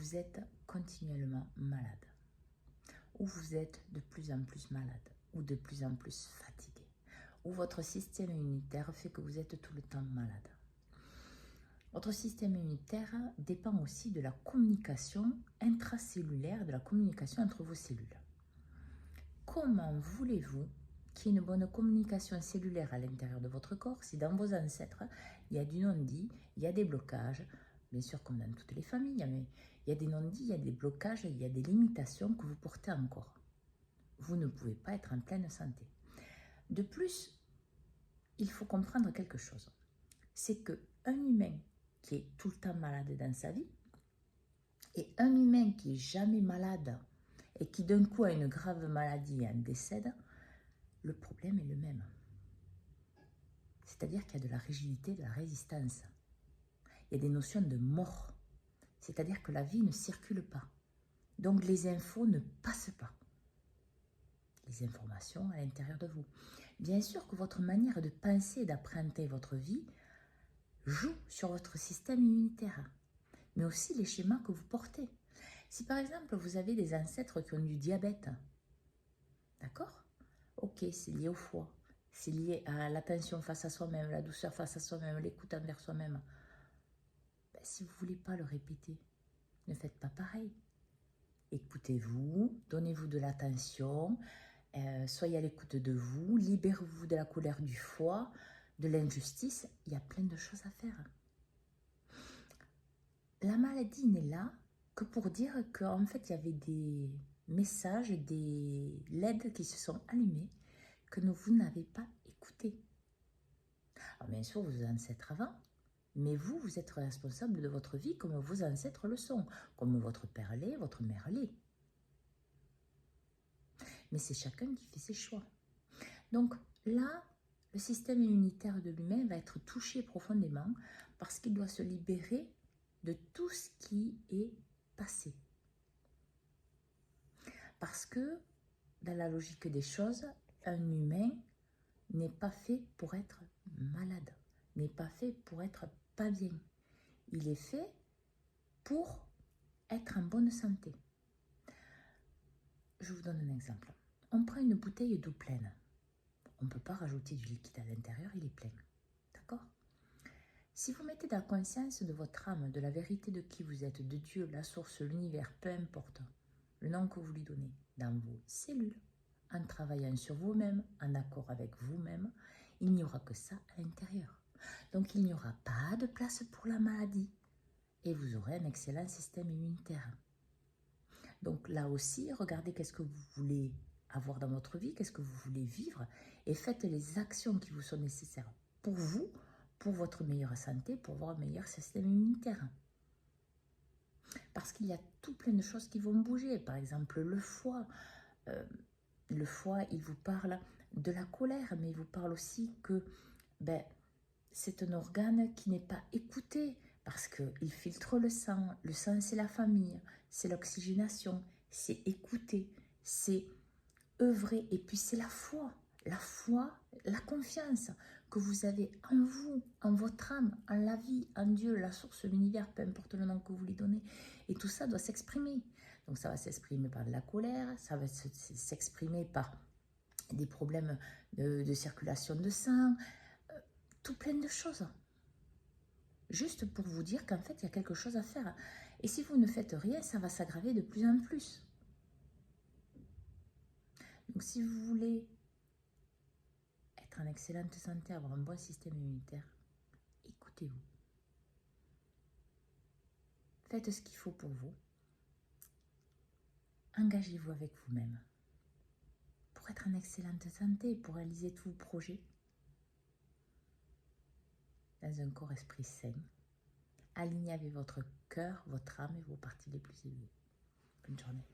vous êtes continuellement malade, ou vous êtes de plus en plus malade, ou de plus en plus fatigué, ou votre système immunitaire fait que vous êtes tout le temps malade. Votre système immunitaire dépend aussi de la communication intracellulaire, de la communication entre vos cellules. Comment voulez-vous qu'il y ait une bonne communication cellulaire à l'intérieur de votre corps si dans vos ancêtres, il y a du non-dit, il y a des blocages, bien sûr comme dans toutes les familles, mais il y a des non-dits, il y a des blocages, il y a des limitations que vous portez encore. Vous ne pouvez pas être en pleine santé. De plus, il faut comprendre quelque chose. C'est qu'un humain qui est tout le temps malade dans sa vie et un humain qui n'est jamais malade et qui d'un coup a une grave maladie et en décède, le problème est le même. C'est-à-dire qu'il y a de la rigidité, de la résistance. Il y a des notions de mort. C'est-à-dire que la vie ne circule pas. Donc les infos ne passent pas. Les informations à l'intérieur de vous. Bien sûr que votre manière de penser et d'appréhender votre vie joue sur votre système immunitaire, mais aussi les schémas que vous portez. Si par exemple vous avez des ancêtres qui ont du diabète, d'accord? Ok, c'est lié au foie, c'est lié à l'attention face à soi-même, la douceur face à soi-même, l'écoute envers soi-même. Ben, si vous ne voulez pas le répéter, ne faites pas pareil. Écoutez-vous, donnez-vous de l'attention, soyez à l'écoute de vous, libérez-vous de la colère du foie, de l'injustice. Il y a plein de choses à faire. La maladie n'est là que pour dire qu'en fait, il y avait des messages, des LED qui se sont allumés que vous n'avez pas écouté. Alors bien sûr, vos ancêtres avant, mais vous, vous êtes responsable de votre vie comme vos ancêtres le sont, comme votre père l'est, votre mère l'est. Mais c'est chacun qui fait ses choix. Donc là, le système immunitaire de l'humain va être touché profondément parce qu'il doit se libérer de tout ce qui est passé. Parce que, dans la logique des choses, un humain n'est pas fait pour être malade, n'est pas fait pour être pas bien. Il est fait pour être en bonne santé. Je vous donne un exemple. On prend une bouteille d'eau pleine. On ne peut pas rajouter du liquide à l'intérieur, il est plein. D'accord? Si vous mettez dans la conscience de votre âme, de la vérité de qui vous êtes, de Dieu, la source, l'univers, peu importe, le nom que vous lui donnez, dans vos cellules, en travaillant sur vous-même, en accord avec vous-même, il n'y aura que ça à l'intérieur. Donc il n'y aura pas de place pour la maladie et vous aurez un excellent système immunitaire. Donc là aussi, regardez qu'est-ce que vous voulez avoir dans votre vie, qu'est-ce que vous voulez vivre et faites les actions qui vous sont nécessaires pour vous, pour votre meilleure santé, pour avoir un meilleur système immunitaire. Parce qu'il y a tout plein de choses qui vont bouger. Par exemple, le foie. Le foie, il vous parle de la colère, mais il vous parle aussi que c'est un organe qui n'est pas écouté parce qu'il filtre le sang. Le sang, c'est la famille, c'est l'oxygénation, c'est écouter, c'est œuvrer. Et puis, c'est la foi, la confiance que vous avez en vous, en votre âme, en la vie, en Dieu, la source, l'univers, peu importe le nom que vous lui donnez. Et tout ça doit s'exprimer. Donc ça va s'exprimer par de la colère, ça va s'exprimer par des problèmes de circulation de sang, tout plein de choses. Juste pour vous dire qu'en fait, il y a quelque chose à faire. Et si vous ne faites rien, ça va s'aggraver de plus en plus. Donc si vous voulez être en excellente santé, avoir un bon système immunitaire, écoutez-vous. Faites ce qu'il faut pour vous. Engagez-vous avec vous-même pour être en excellente santé, pour réaliser tous vos projets dans un corps-esprit sain, aligné avec votre cœur, votre âme et vos parties les plus élevées. Bonne journée.